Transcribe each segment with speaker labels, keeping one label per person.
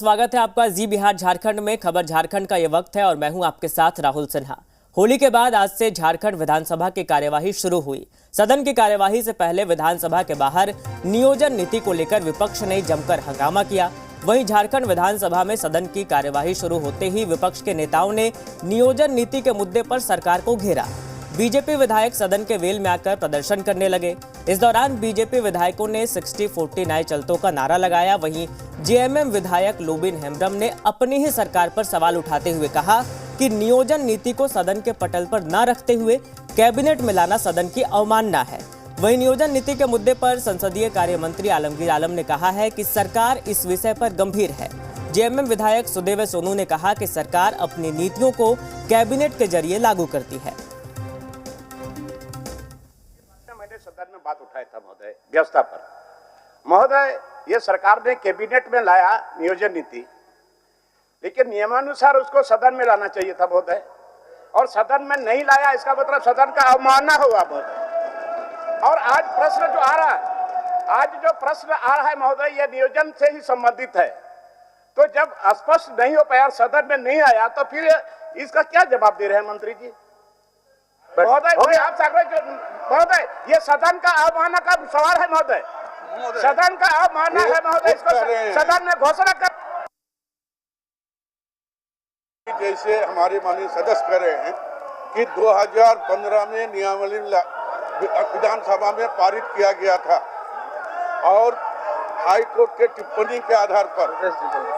Speaker 1: स्वागत है आपका जी बिहार झारखंड में। खबर झारखंड का ये वक्त है और मैं हूं आपके साथ राहुल सिन्हा। होली के बाद आज से झारखंड विधानसभा की कार्यवाही शुरू हुई। सदन की कार्यवाही से पहले विधानसभा के बाहर नियोजन नीति को लेकर विपक्ष ने जमकर हंगामा किया। वहीं झारखंड विधानसभा में सदन की कार्यवाही शुरू होते ही विपक्ष के नेताओं ने नियोजन नीति के मुद्दे पर सरकार को घेरा। बीजेपी विधायक सदन के वेल में आकर प्रदर्शन करने लगे। इस दौरान बीजेपी विधायकों ने 60-40 नए चलतों का नारा लगाया। वहीं जेएमएम विधायक लोबिन हेम्ब्रम ने अपनी ही सरकार पर सवाल उठाते हुए कहा कि नियोजन नीति को सदन के पटल पर न रखते हुए कैबिनेट में लाना सदन की अवमानना है। वहीं नियोजन नीति के मुद्दे पर संसदीय कार्य मंत्री आलमगीर आलम ने कहा है कि सरकार इस विषय पर गंभीर है। जेएमएम विधायक सुदेव सोनू ने कहा कि सरकार अपनी नीतियों को कैबिनेट के जरिए लागू करती है।
Speaker 2: सदन में बात उठाया था महोदय व्यवस्था पर। महोदय, ये सरकार ने कैबिनेट में लाया नियोजन नीति, लेकिन नियमानुसार उसको सदन में लाना चाहिए था महोदय, और सदन में नहीं लाया। इसका मतलब सदन का अवमानना हुआ महोदय। और आज जो प्रश्न आ रहा है महोदय, ये नियोजन से ही संबंधित है। तो जब स्पष्ट नहीं हो पाया, सदन में नहीं आया, तो फिर इसका क्या जवाब दे रहे हैं मंत्री जी? महोदय, ये सदन का अवमानना का सवाल है महोदय। सदन का अवमानना है महोदय। इसको सदन में घोषणा कर,
Speaker 3: जैसे हमारे माननीय सदस्य कह रहे हैं कि 2015 में नियमावली विधानसभा में पारित किया गया था और हाई कोर्ट के टिप्पणी के आधार पर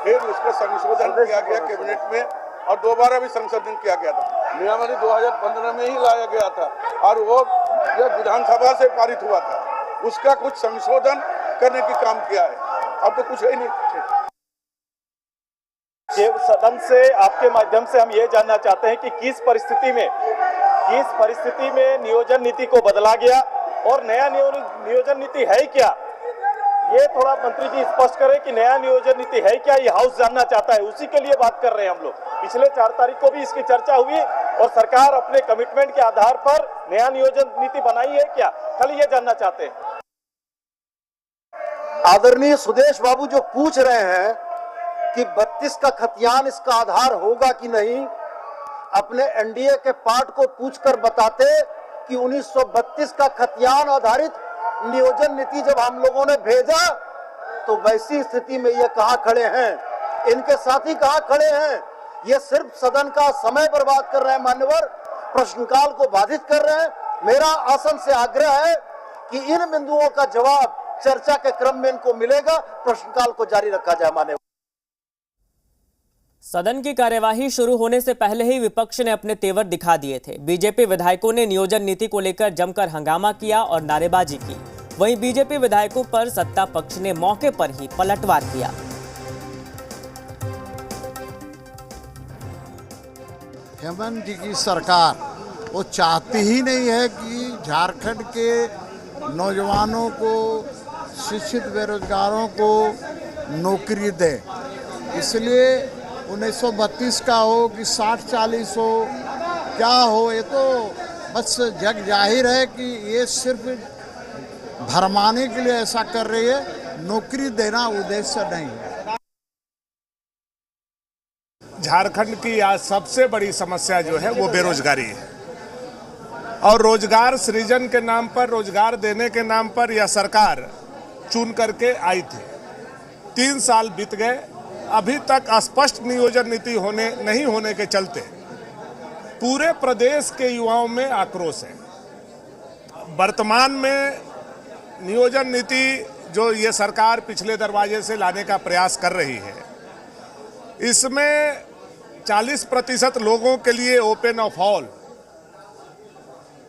Speaker 3: फिर उसका संशोधन किया गया कैबिनेट में और दोबारा भी संशोधन किया गया था। नियमावली 2015 में ही लाया गया था और वो जब विधानसभा से पारित हुआ था, उसका कुछ संशोधन करने की काम किया है। अब तो कुछ है नहीं।
Speaker 4: सदन से आपके माध्यम से हम ये जानना चाहते हैं कि किस परिस्थिति में नियोजन नीति को बदला गया और नया नियोजन नीति है क्या? ये थोड़ा मंत्री जी स्पष्ट करें कि नया नियोजन नीति है क्या, ये हाउस जानना चाहता है। उसी के लिए बात कर रहे हैं हम लोग। पिछले 4 तारीख को भी इसकी चर्चा हुई और सरकार अपने कमिटमेंट के आधार पर नया नियोजन नीति बनाई है क्या? खाली ये जानना चाहते हैं।
Speaker 5: आदरणीय सुदेश बाबू जो पूछ रहे हैं कि 32 का खतियान इसका आधार होगा कि नहीं, अपने एनडीए के पार्ट को पूछकर बताते कि 1932 का खतियान आधारित नियोजन नीति जब हम लोगों ने भेजा तो वैसी स्थिति में ये कहां खड़े हैं, इनके साथी कहां खड़े हैं? ये सिर्फ सदन का समय बर्बाद कर रहे हैं मान्यवर, प्रश्नकाल को बाधित कर रहे हैं। मेरा आसन से आग्रह है कि इन बिंदुओं का जवाब चर्चा के क्रम में इनको मिलेगा, प्रश्नकाल को जारी रखा जाए मान्यवर।
Speaker 1: सदन की कार्यवाही शुरू होने से पहले ही विपक्ष ने अपने तेवर दिखा दिए थे। बीजेपी विधायकों ने नियोजन नीति को लेकर जमकर हंगामा किया और नारेबाजी की। वहीं बीजेपी विधायकों पर सत्ता पक्ष ने मौके पर ही पलटवार किया।
Speaker 6: हेमंत जी की सरकार वो चाहती ही नहीं है कि झारखंड के नौजवानों को, शिक्षित बेरोजगारों को नौकरी दे। इसलिए 1932 का हो कि 60-40 हो, क्या हो, ये तो बस जग जाहिर है कि ये सिर्फ भरमाने के लिए ऐसा कर रही है, नौकरी देना उद्देश्य नहीं है।
Speaker 7: झारखंड की आज सबसे बड़ी समस्या जो है वो बेरोजगारी है और रोजगार सृजन के नाम पर, रोजगार देने के नाम पर यह सरकार चुन करके आई थी। 3 साल बीत गए, अभी तक स्पष्ट नियोजन नीति नहीं होने के चलते पूरे प्रदेश के युवाओं में आक्रोश है। वर्तमान में नियोजन नीति जो ये सरकार पिछले दरवाजे से लाने का प्रयास कर रही है, इसमें 40% लोगों के लिए ओपन ऑफ ऑल,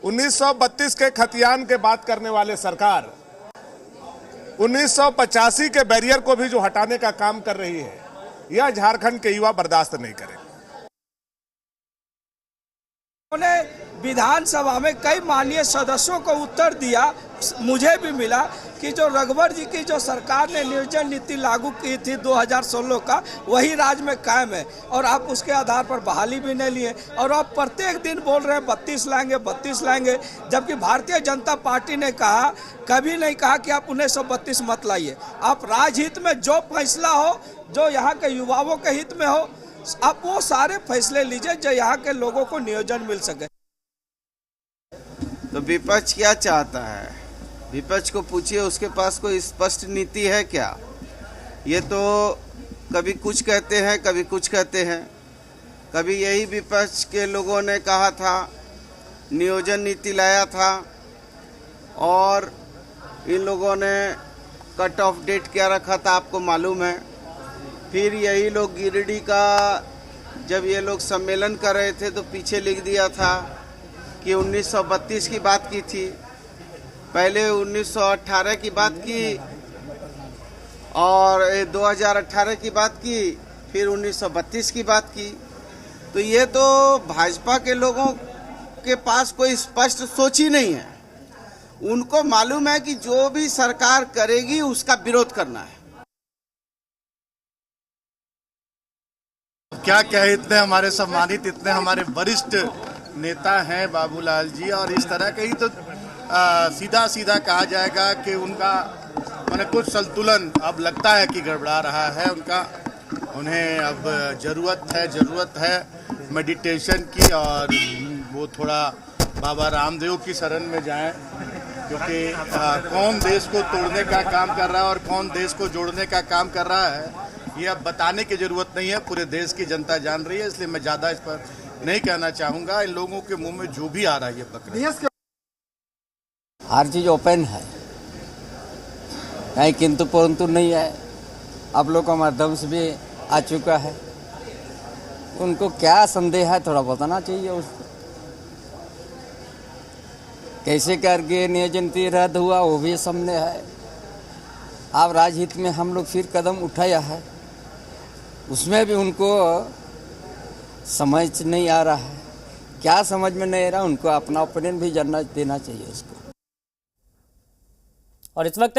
Speaker 7: 1932 के खतियान के बात करने वाले सरकार 1985 के बैरियर को भी जो हटाने का काम कर रही है, यह झारखंड के युवा बर्दाश्त नहीं करेंगे।
Speaker 8: उन्होंने विधानसभा में कई माननीय सदस्यों को उत्तर दिया, मुझे भी मिला कि जो रघुवर जी की जो सरकार ने नियोजन नीति लागू की थी 2016 का, वही राज्य में कायम है और आप उसके आधार पर बहाली भी नहीं लिए और आप प्रत्येक दिन बोल रहे हैं 32 लाएंगे, जबकि भारतीय जनता पार्टी ने कभी नहीं कहा कि आप 1932 मत लाइए। आप राजहित में जो फैसला हो जो यहाँ के युवाओं के हित में हो। आप वो सारे फैसले लीजिए जो यहाँ के लोगों को नियोजन मिल सके।
Speaker 9: तो विपक्ष क्या चाहता है? विपक्ष को पूछिए, उसके पास कोई स्पष्ट नीति है क्या? ये तो कभी कुछ कहते हैं, कभी कुछ कहते हैं। कभी यही विपक्ष के लोगों ने कहा था, नियोजन नीति लाया था, और इन लोगों ने कट ऑफ डेट क्या रखा था आपको मालूम है। फिर यही लोग गिरिडीह का जब ये लोग सम्मेलन कर रहे थे तो पीछे लिख दिया था कि 1932 की बात की थी, पहले 1918 की बात की और 2018 की बात की, फिर 1932 की बात की। तो ये तो भाजपा के लोगों के पास कोई स्पष्ट सोच ही नहीं है। उनको मालूम है कि जो भी सरकार करेगी उसका विरोध करना है।
Speaker 10: क्या कहे, इतने हमारे सम्मानित, इतने हमारे वरिष्ठ नेता हैं बाबूलाल जी, और इस तरह के ही तो सीधा सीधा कहा जाएगा कि उनका मैंने कुछ संतुलन अब लगता है कि गड़बड़ा रहा है उनका। उन्हें अब ज़रूरत है मेडिटेशन की, और वो थोड़ा बाबा रामदेव की शरण में जाएं, क्योंकि कौन देश को तोड़ने का काम कर रहा है और कौन देश को जोड़ने का काम कर रहा है ये अब बताने की ज़रूरत नहीं है, पूरे देश की जनता जान रही है। इसलिए मैं ज़्यादा इस पर नहीं कहना चाहूँगा। इन लोगों के मुंह में जो भी आ रहा है ये पकड़े।
Speaker 11: हर चीज़ ओपन है, कहीं किंतु परंतु नहीं है। आप लोग का माध्यम से भी आ चुका है, उनको क्या संदेह है थोड़ा बताना चाहिए उसको। कैसे करके नियोजन रद्द हुआ वो भी सामने है। अब राजहित में हम लोग फिर कदम उठाया है, उसमें भी उनको समझ नहीं आ रहा है। क्या समझ में नहीं आ रहा, उनको अपना ओपिनियन भी जानना देना चाहिए उसको।
Speaker 1: और इस वक्त